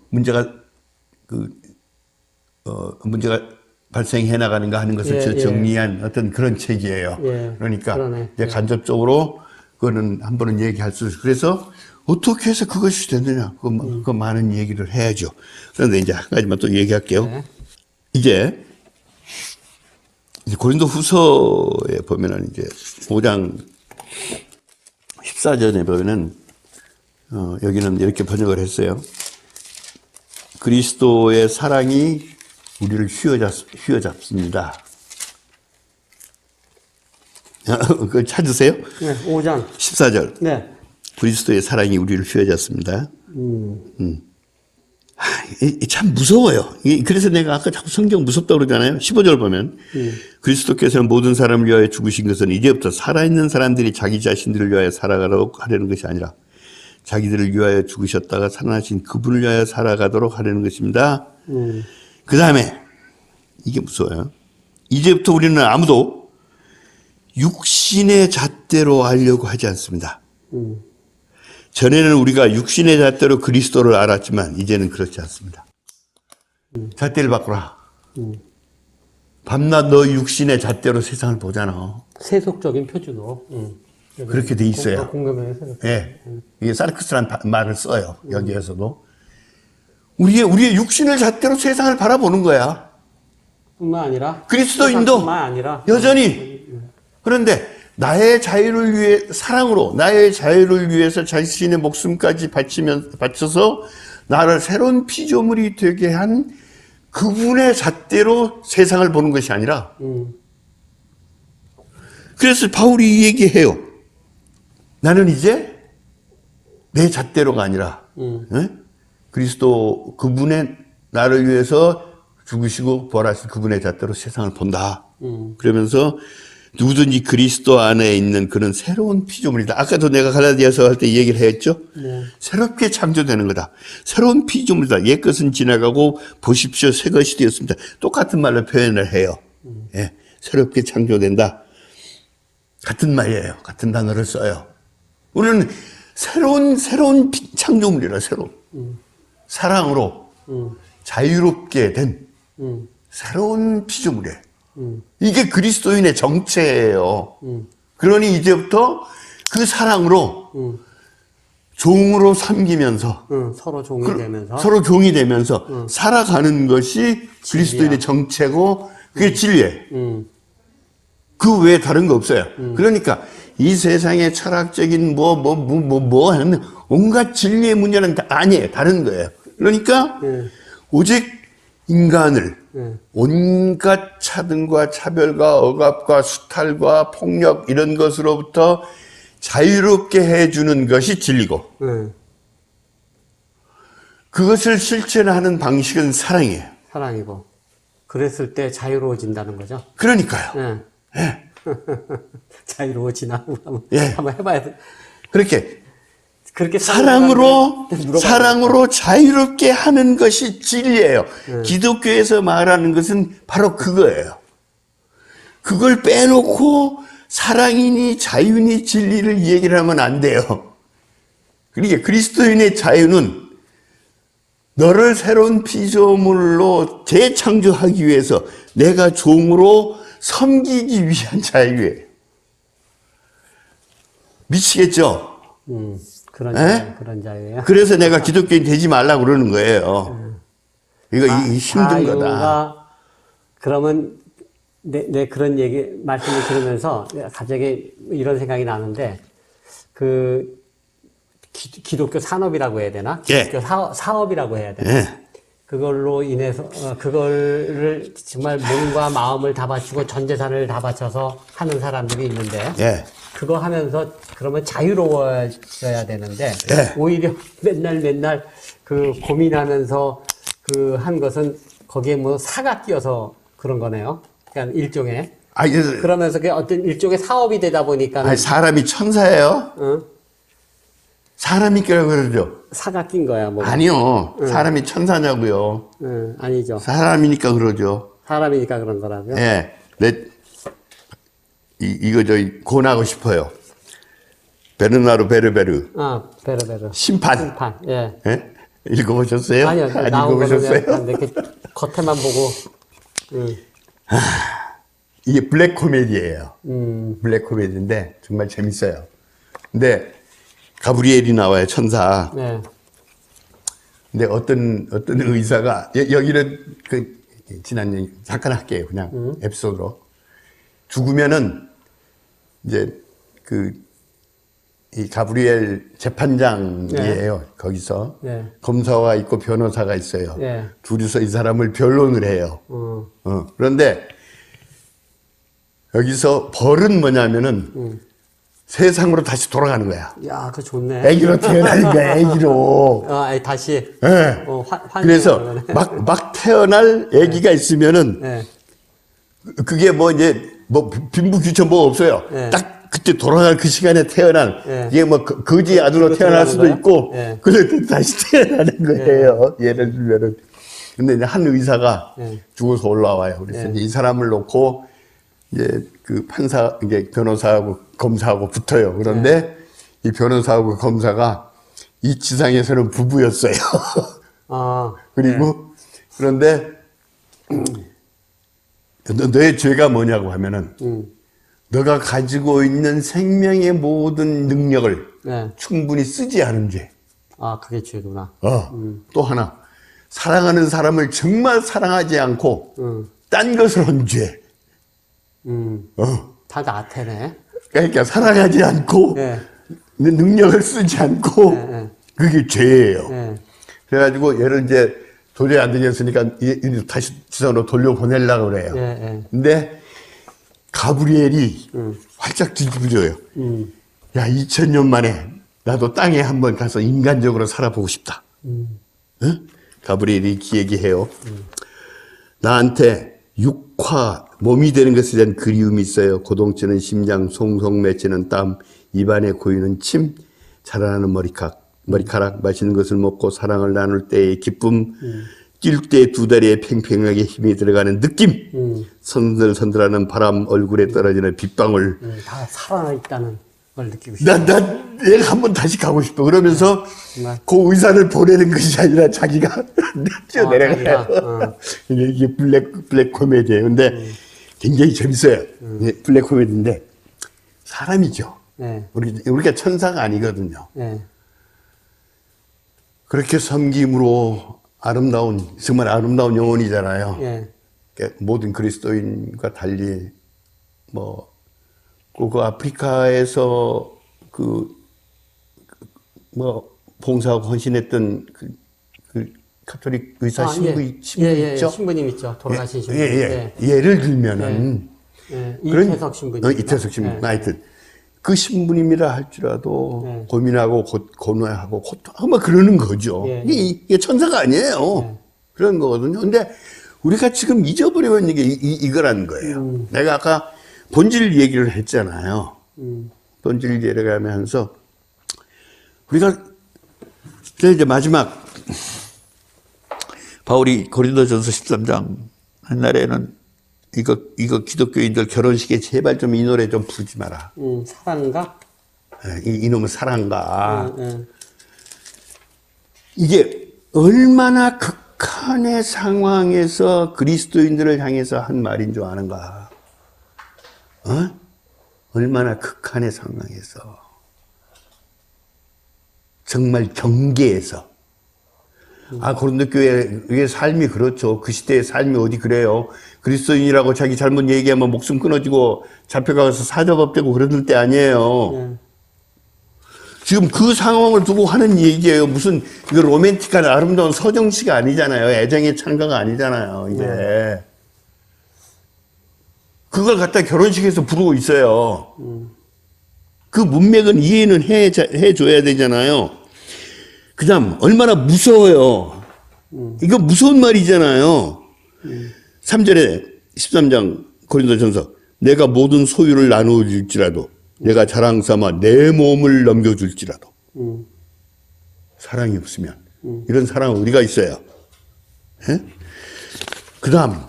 문제가 발생해 나가는가 하는 것을 정리한 어떤 그런 책이에요. 그러니까 이제 간접적으로 그거는 한 번은 얘기할 수 있어요. 그래서 어떻게 해서 그것이 됐느냐 그 많은 얘기를 해야죠. 그런데 이제 한 가지만 또 얘기할게요. 이제 고린도 후서에 보면은 이제 5장 14절에 보면은, 여기는 이렇게 번역을 했어요. 그리스도의 사랑이 우리를 휘어잡습니다. 그걸 찾으세요? 네, 5장. 14절. 네. 그리스도의 사랑이 우리를 휘어잡습니다. 참 무서워요. 그래서 내가 아까 자꾸 성경 무섭다고 그러잖아요. 15절 보면 그리스도께서는 모든 사람을 위하여 죽으신 것은 이제부터 살아있는 사람들이 자기 자신들을 위하여 살아가도록 하려는 것이 아니라 자기들을 위하여 죽으셨다가 살아나신 그분을 위하여 살아가도록 하려는 것입니다. 그 다음에 이게 무서워요. 이제부터 우리는 아무도 육신의 잣대로 알려고 하지 않습니다. 전에는 우리가 육신의 잣대로 그리스도를 알았지만 이제는 그렇지 않습니다. 잣대를 바꾸라. 밤낮 너 육신의 잣대로 세상을 보잖아. 세속적인 표준어. 그렇게 돼 있어요. 공감해서. 예. 이게 사르크스란 말을 써요. 여기에서도. 우리의 육신을 잣대로 세상을 바라보는 거야. 뿐만 아니라 그리스도인도 뿐만 아니라 여전히. 그런데 나의 자유를 위해 사랑으로 나의 자유를 위해서 자신의 목숨까지 바쳐서 나를 새로운 피조물이 되게 한 그분의 잣대로 세상을 보는 것이 아니라 그래서 바울이 이 얘기해요. 나는 이제 내 잣대로가 아니라 그리스도 그분의 나를 위해서 죽으시고 부활하신 그분의 잣대로 세상을 본다. 그러면서 누구든지 그리스도 안에 있는 그런 새로운 피조물이다. 아까도 내가 갈라디아서 할 때 얘기를 했죠. 네. 새롭게 창조되는 거다. 새로운 피조물이다. 옛것은 지나가고 보십시오. 새 것이 되었습니다. 똑같은 말로 표현을 해요. 예, 새롭게 창조된다. 같은 말이에요. 같은 단어를 써요. 우리는 새로운 창조물이라 새로운 사랑으로 자유롭게 된 새로운 피조물이에요. 이게 그리스도인의 정체예요. 그러니 이제부터 그 사랑으로 종으로 섬기면서 서로 종이 되면서 서로 종이 되면서 살아가는 것이 그리스도인의 정체고 그게 진리예요. 그 외에 다른 거 없어요. 그러니까 이 세상의 철학적인 하는 온갖 진리의 문제는 아니에요. 다른 거예요. 그러니까 오직 인간을 온갖 차등과 차별과 억압과 수탈과 폭력 이런 것으로부터 자유롭게 해주는 것이 진리고 그것을 실천하는 방식은 사랑이에요. 사랑이고 그랬을 때 자유로워진다는 거죠. 그러니까요. 네. 자유로워지나 예. 한번 해봐야 돼. 그렇게 사랑으로 자유롭게 하는 것이 진리예요. 기독교에서 말하는 것은 바로 그거예요. 그걸 빼놓고 사랑이니 자유니 진리를 얘기를 하면 안 돼요. 그러니까 그리스도인의 자유는 너를 새로운 피조물로 재창조하기 위해서 내가 종으로 섬기기 위한 자유예요. 미치겠죠? 그런 자유예요. 그래서 내가 기독교인 되지 말라고 그러는 거예요. 이거 힘든 거다. 그러면 내 그런 말씀을 들으면서 갑자기 이런 생각이 나는데 기독교 산업이라고 해야 되나? 기독교 사업이라고 해야 되나? 예. 그걸로 인해서 그거를 정말 몸과 마음을 다 바치고 전 재산을 다 바쳐서 하는 사람들이 있는데 예. 그거 하면서 그러면 자유로워져야 되는데 예. 오히려 맨날 고민하면서 한 것은 거기에 뭐 사가 끼어서 그런 거네요. 그러니까 일종의 그러면서 그게 어떤 일종의 사업이 되다 보니까 사람이 천사예요? 사람이 끼라고 그러죠. 사가 낀 거야, 뭐. 아니요. 사람이 천사냐고요. 아니죠. 사람이니까 그러죠. 사람이니까 그런 거라고요? 예. 이거 권하고 싶어요. 베르나르 베르베르. 베르베르. 심판. 예. 예? 읽어보셨어요? 아니요. 안 읽어보셨어요? 이렇게 겉에만 보고. 이게 블랙 코미디예요. 블랙 코미디인데 정말 재밌어요. 근데 가브리엘이 나와요, 천사. 네. 근데 어떤 의사가 여기는 지난 얘기 잠깐 할게요, 그냥 에피소드로. 죽으면은 이제 이 가브리엘 재판장이에요. 거기서 네. 검사가 있고 변호사가 있어요. 네. 둘이서 이 사람을 변론을 해요. 그런데 여기서 벌은 뭐냐면은 세상으로 다시 돌아가는 거야. 야, 그거 좋네. 애기로 태어나는 거야, 애기로. 다시. 네. 그래서 막 태어날 애기가 있으면은 네. 그게 뭐 이제 뭐 빈부귀천 뭐 없어요. 네. 딱 그때 돌아갈 그 시간에 태어난 네. 이게 뭐 거지 아들로 태어날 수도 거야? 있고 네. 그래도 다시 태어나는 거예요. 예를 들면은. 근데 이제 한 의사가 네. 죽어서 올라와요. 그래서 이제 이 사람을 놓고 이제 그 판사 이제 변호사하고 검사하고 붙어요. 그런데 이 변호사하고 검사가 이 지상에서는 부부였어요. 그리고 그런데 너의 죄가 뭐냐고 하면은 너가 가지고 있는 생명의 모든 능력을 네. 충분히 쓰지 않은 죄. 그게 죄구나. 또 하나 사랑하는 사람을 정말 사랑하지 않고 딴 것을 한 죄. 다 나태네. 그러니까 사랑하지 않고 네. 능력을 쓰지 않고 네. 그게 죄예요. 네. 그래가지고 얘를 이제 도저히 안 되겠으니까 다시 지상으로 돌려보내려고 그래요. 네. 근데 가브리엘이 활짝 뒤집어져요. 야, 2000년 만에 나도 땅에 한번 가서 인간적으로 살아보고 싶다. 응? 가브리엘이 얘기해요. 나한테 육화, 몸이 되는 것에 대한 그리움이 있어요. 고동치는 심장, 송송 맺히는 땀, 입안에 고이는 침, 자라나는 머리카락, 맛있는 것을 먹고 사랑을 나눌 때의 기쁨, 뛸 때 두 다리에 팽팽하게 힘이 들어가는 느낌, 선들선들하는 바람, 얼굴에 떨어지는 빗방울. 다 살아있다는 걸 느끼고 싶어. 난 얘가 한번 다시 가고 싶어. 그러면서 정말. 그 의사를 보내는 것이 아니라 자기가 뛰어내려가요. 이게 블랙 코미디예요. 근데 굉장히 재밌어요. 블랙 코미디인데 사람이죠. 네. 우리가 천사가 아니거든요. 네. 그렇게 섬김으로 정말 아름다운 영혼이잖아요. 네. 그러니까 모든 그리스도인과 달리 그 아프리카에서 봉사하고 헌신했던 그 카톨릭 의사 신부 있죠? 신부님 있죠. 돌아가신 신부. 예를 들면은 이태석 신부님. 이태석 신부. 하여튼 그 신부님이라 할지라도 고민하고 고뇌하고 고통하고 막 그러는 거죠. 이게 천사가 아니에요. 그런 거거든요. 근데 우리가 지금 잊어버리면 이거라는 거예요. 내가 아까 본질 얘기를 했잖아요. 본질 얘기를 하면서 우리가 이제 마지막 바울이 고린도전서 13장 옛날에는 이거 기독교인들 결혼식에 제발 좀 이 노래 좀 부르지 마라. 사랑가? 이놈의 사랑가. 이게 얼마나 극한의 상황에서 그리스도인들을 향해서 한 말인 줄 아는가? 얼마나 극한의 상황에서 정말 경계에서 고린도 교회의 삶이 그렇죠. 그 시대의 삶이 어디 그래요. 그리스도인이라고 자기 잘못 얘기하면 목숨 끊어지고 잡혀가서 사자법되고 그러는 때 아니에요. 지금 그 상황을 두고 하는 얘기예요. 무슨 이거 로맨틱한 아름다운 서정시가 아니잖아요. 애정의 찬가가 아니잖아요. 이게. 그걸 갖다 결혼식에서 부르고 있어요. 그 문맥은 이해는 해줘야 되잖아요. 그 다음, 얼마나 무서워요. 이거 무서운 말이잖아요. 3절에 13장 고린도전서 내가 모든 소유를 나누어 줄지라도 내가 자랑 삼아 내 몸을 넘겨줄지라도 사랑이 없으면 이런 사랑은 어디가 있어요? 그 다음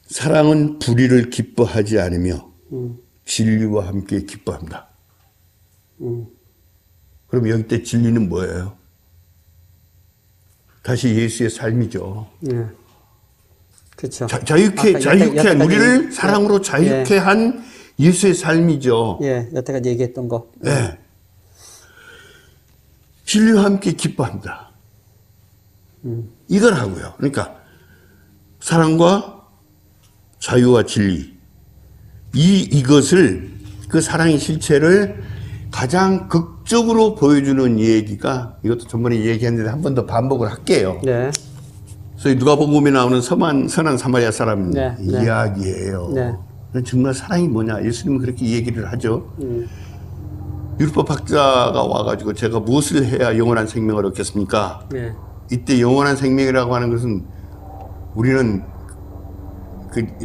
사랑은 불의를 기뻐하지 않으며 진리와 함께 기뻐한다. 그럼 여기 때 진리는 뭐예요? 다시 예수의 삶이죠. 그렇죠. 자유케 한 우리를 사랑으로 자유케 한 예수의 삶이죠. 여태까지 얘기했던 거. 진리와 함께 기뻐한다. 이걸 하고요. 그러니까 사랑과 자유와 진리 이것을 그 사랑의 실체를 가장 극적으로 보여주는 얘기가, 이것도 전번에 얘기했는데 한 번 더 반복을 할게요. 네. 그래서 누가복음에 나오는 선한 사마리아 사람 네, 네. 이야기예요. 네. 정말 사랑이 뭐냐? 예수님은 그렇게 얘기를 하죠. 율법 학자가 와가지고 제가 무엇을 해야 영원한 생명을 얻겠습니까? 네. 이때 영원한 생명이라고 하는 것은 우리는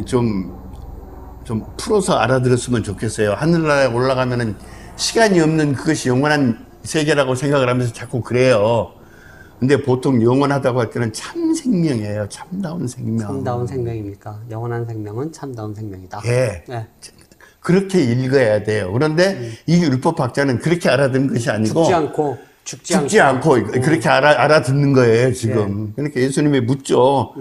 좀 풀어서 알아들었으면 좋겠어요. 하늘나라에 올라가면은 시간이 없는 그것이 영원한 세계라고 생각을 하면서 자꾸 그래요. 근데 보통 영원하다고 할 때는 참 생명이에요. 참다운 생명. 참다운 생명입니까? 영원한 생명은 참다운 생명이다. 예. 네. 그렇게 읽어야 돼요. 그런데 이 율법학자는 그렇게 알아듣는 것이 아니고 죽지 않고 그렇게 알아듣는 거예요, 지금. 예. 그러니까 예수님이 묻죠.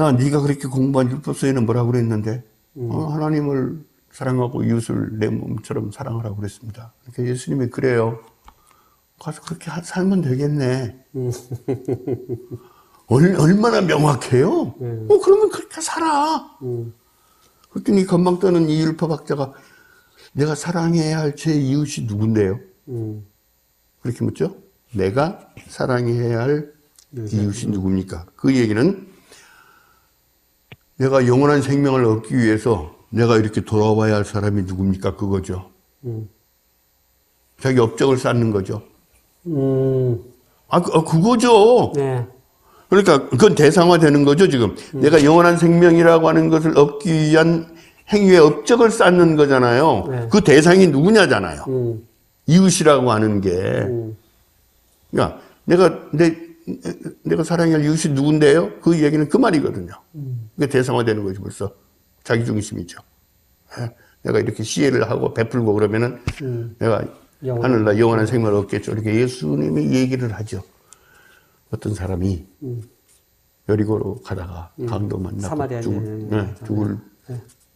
야, 네가 그렇게 공부한 율법서에는 뭐라고 그랬는데? 하나님을 사랑하고 이웃을 내 몸처럼 사랑하라고 그랬습니다. 그러니까 예수님이 그래요. 가서 그렇게 살면 되겠네. 얼마나 명확해요? 그러면 그렇게 살아. 그랬더니 건방 떠는 이 율법학자가 내가 사랑해야 할 제 이웃이 누군데요? 그렇게 묻죠? 내가 사랑해야 할 이웃이 누굽니까? 그 얘기는 내가 영원한 생명을 얻기 위해서 내가 이렇게 돌아와야 할 사람이 누굽니까? 그거죠. 자기 업적을 쌓는 거죠. 그거죠. 네. 그러니까 그건 대상화되는 거죠, 지금. 내가 영원한 생명이라고 하는 것을 얻기 위한 행위의 업적을 쌓는 거잖아요. 네. 그 대상이 누구냐잖아요. 이웃이라고 하는 게. 야, 내가 사랑할 이웃이 누군데요? 그 얘기는 그 말이거든요. 그게 대상화되는 거지, 벌써. 자기중심이죠. 내가 이렇게 시혜를 하고 베풀고 그러면은 내가 하늘날 영원한 생명을 얻겠죠. 이렇게 예수님이 얘기를 하죠. 어떤 사람이 여리고로 가다가 강도 만나고 죽을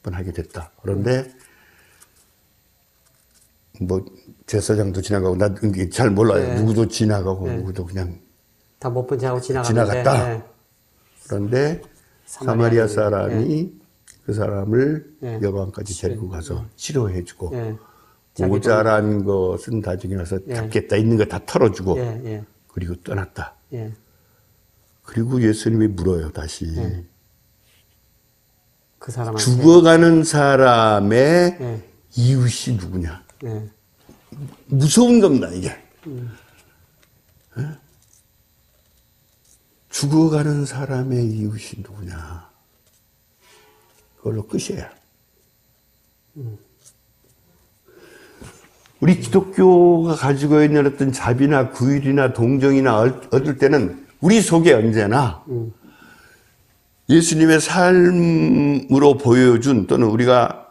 뻔하게 됐다. 그런데 뭐 제사장도 지나가고 나 잘 몰라요. 네. 누구도 지나가고 누구도 그냥 다 못 본 채하고 지나갔다. 네. 그런데 사마리아 사람이 그 사람을 네. 여관까지 데리고 가서 치료해주고 네. 모자란 것은 나중에 와서 갚겠다. 있는 거 다 털어주고 그리고 떠났다. 예. 그리고 예수님이 물어요, 다시. 그 사람한테. 죽어가는 사람의 이웃이 누구냐. 무서운 겁니다, 이게. 죽어가는 사람의 이웃이 누구냐. 그걸로 끝이에요. 우리 기독교가 가지고 있는 어떤 자비나 구휼이나 동정이나 얻을 때는 우리 속에 언제나 예수님의 삶으로 보여준 또는 우리가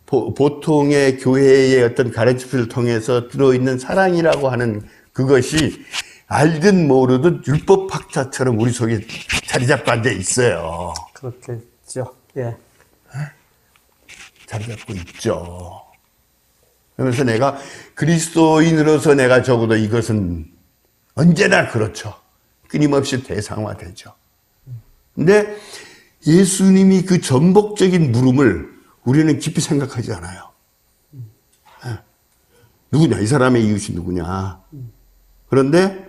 보통의 교회의 어떤 가르침을 통해서 들어있는 사랑이라고 하는 그것이 알든 모르든 율법학자처럼 우리 속에 자리 잡고 앉아 있어요. 그렇겠죠. 예. 자리 잡고 있죠. 그러면서 내가 그리스도인으로서 내가 적어도 이것은 언제나 그렇죠. 끊임없이 대상화되죠. 근데 예수님이 그 전복적인 물음을 우리는 깊이 생각하지 않아요. 누구냐? 이 사람의 이웃이 누구냐? 그런데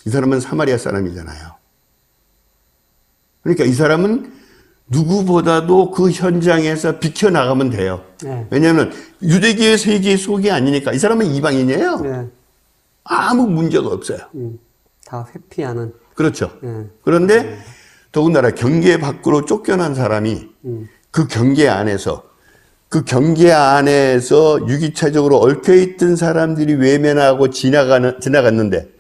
이 사람은 사마리아 사람이잖아요. 그러니까 이 사람은 누구보다도 그 현장에서 비켜나가면 돼요. 왜냐하면 유대교의 세계 속이 아니니까. 이 사람은 이방인이에요. 아무 문제가 없어요. 다 회피하는. 그렇죠. 그런데 더군다나 경계 밖으로 쫓겨난 사람이 그 경계 안에서 유기체적으로 얽혀있던 사람들이 외면하고 지나갔는데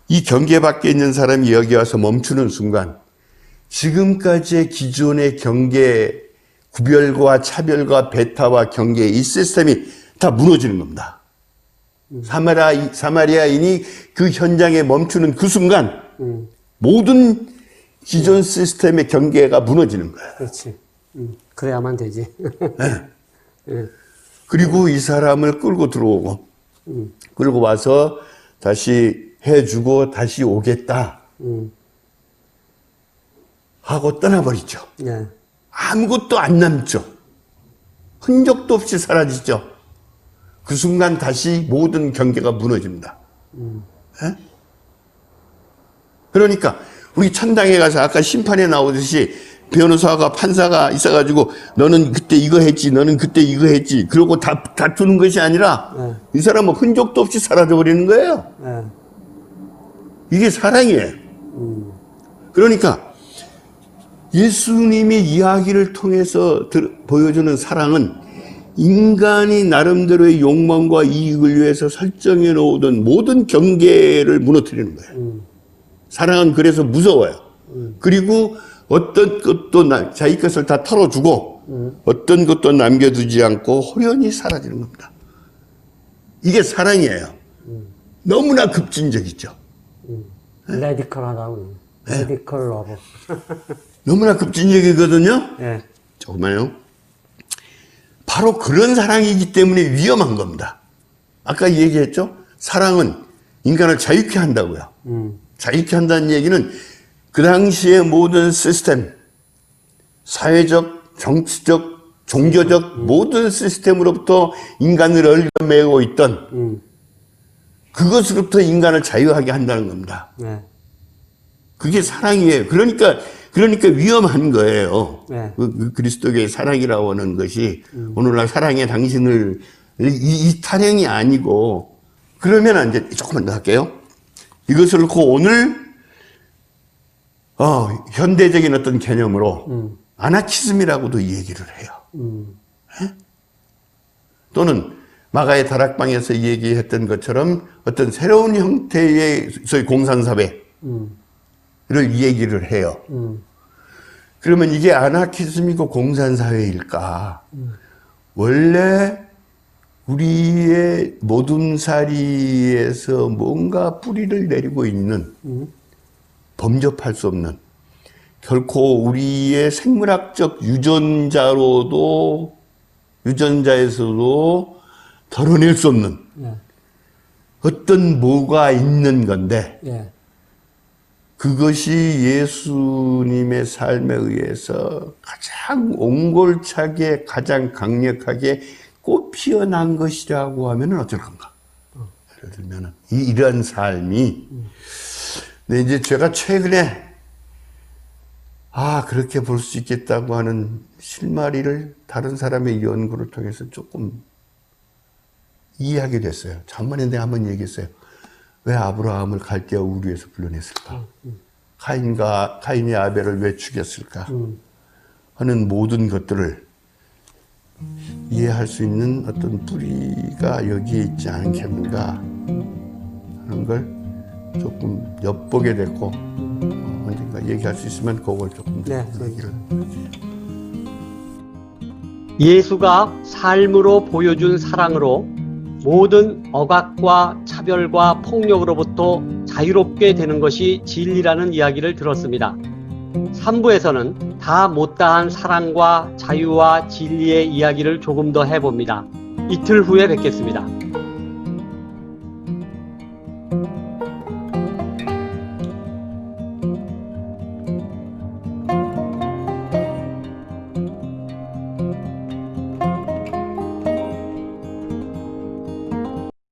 이 경계 밖에 있는 사람이 여기 와서 멈추는 순간 지금까지의 기존의 경계, 구별과 차별과 배타와 경계의 이 시스템이 다 무너지는 겁니다. 사마리아인이 그 현장에 멈추는 그 순간 모든 기존 시스템의 경계가 무너지는 거예요. 그렇지. 그래야만 되지. 그리고 이 사람을 끌고 들어오고 끌고 와서 다시 해주고 다시 오겠다 하고 떠나버리죠. 아무것도 안 남죠. 흔적도 없이 사라지죠. 그 순간 다시 모든 경계가 무너집니다. 예? 그러니까 우리 천당에 가서 아까 심판에 나오듯이 변호사가 판사가 있어가지고 너는 그때 이거 했지, 너는 그때 이거 했지, 그러고 다투는 것이 아니라 이 사람은 흔적도 없이 사라져 버리는 거예요. 이게 사랑이에요. 그러니까 예수님의 이야기를 통해서 보여주는 사랑은 인간이 나름대로의 욕망과 이익을 위해서 설정해 놓은 모든 경계를 무너뜨리는 거예요. 사랑은 그래서 무서워요. 그리고 어떤 것도 자기 것을 다 털어주고 어떤 것도 남겨두지 않고 호련히 사라지는 겁니다. 이게 사랑이에요. 너무나 급진적이죠. 레디컬하다고. 레디컬 러브. 너무나 급진적이거든요. 예. 조금만요. 바로 그런 사랑이기 때문에 위험한 겁니다. 아까 얘기했죠? 사랑은 인간을 자유케 한다고요. 자유케 한다는 얘기는 그 당시의 모든 시스템, 사회적, 정치적, 종교적 모든 시스템으로부터 인간을 얽어매고 있던 그것으로부터 인간을 자유하게 한다는 겁니다. 네. 그게 사랑이에요. 그러니까 위험한 거예요. 네. 그리스도의 사랑이라고 하는 것이 오늘날 사랑의 당신을 이 타령이 아니고 그러면 이제 조금만 더 할게요. 이것을 놓고 오늘 현대적인 어떤 개념으로 아나키즘이라고도 얘기를 해요. 네? 또는 마가의 다락방에서 얘기했던 것처럼 어떤 새로운 형태의 소위 공산사회를 얘기를 해요. 그러면 이게 아나키즘이고 공산사회일까? 원래 우리의 모둠살이에서 뭔가 뿌리를 내리고 있는 범접할 수 없는 결코 우리의 생물학적 유전자에서도 덜어낼 수 없는 어떤 뭐가 있는 건데 그것이 예수님의 삶에 의해서 가장 옹골차게 가장 강력하게 꽃 피어난 것이라고 하면 어쩔 건가? 예를 들면 이런 삶이 근데 이제 제가 최근에 그렇게 볼 수 있겠다고 하는 실마리를 다른 사람의 연구를 통해서 조금 이해하게 됐어요. 전번에 내가 한번 얘기했어요. 왜 아브라함을 갈대아 우르에서 불러냈을까? 카인이 아벨을 왜 죽였을까? 하는 모든 것들을 이해할 수 있는 어떤 뿌리가 여기에 있지 않겠는가 하는 걸 조금 엿보게 됐고 언젠가 얘기할 수 있으면 그걸 조금 더 얘기를 예수가 삶으로 보여준 사랑으로 모든 억압과 차별과 폭력으로부터 자유롭게 되는 것이 진리라는 이야기를 들었습니다. 3부에서는 다 못다한 사랑과 자유와 진리의 이야기를 조금 더 해봅니다. 이틀 후에 뵙겠습니다.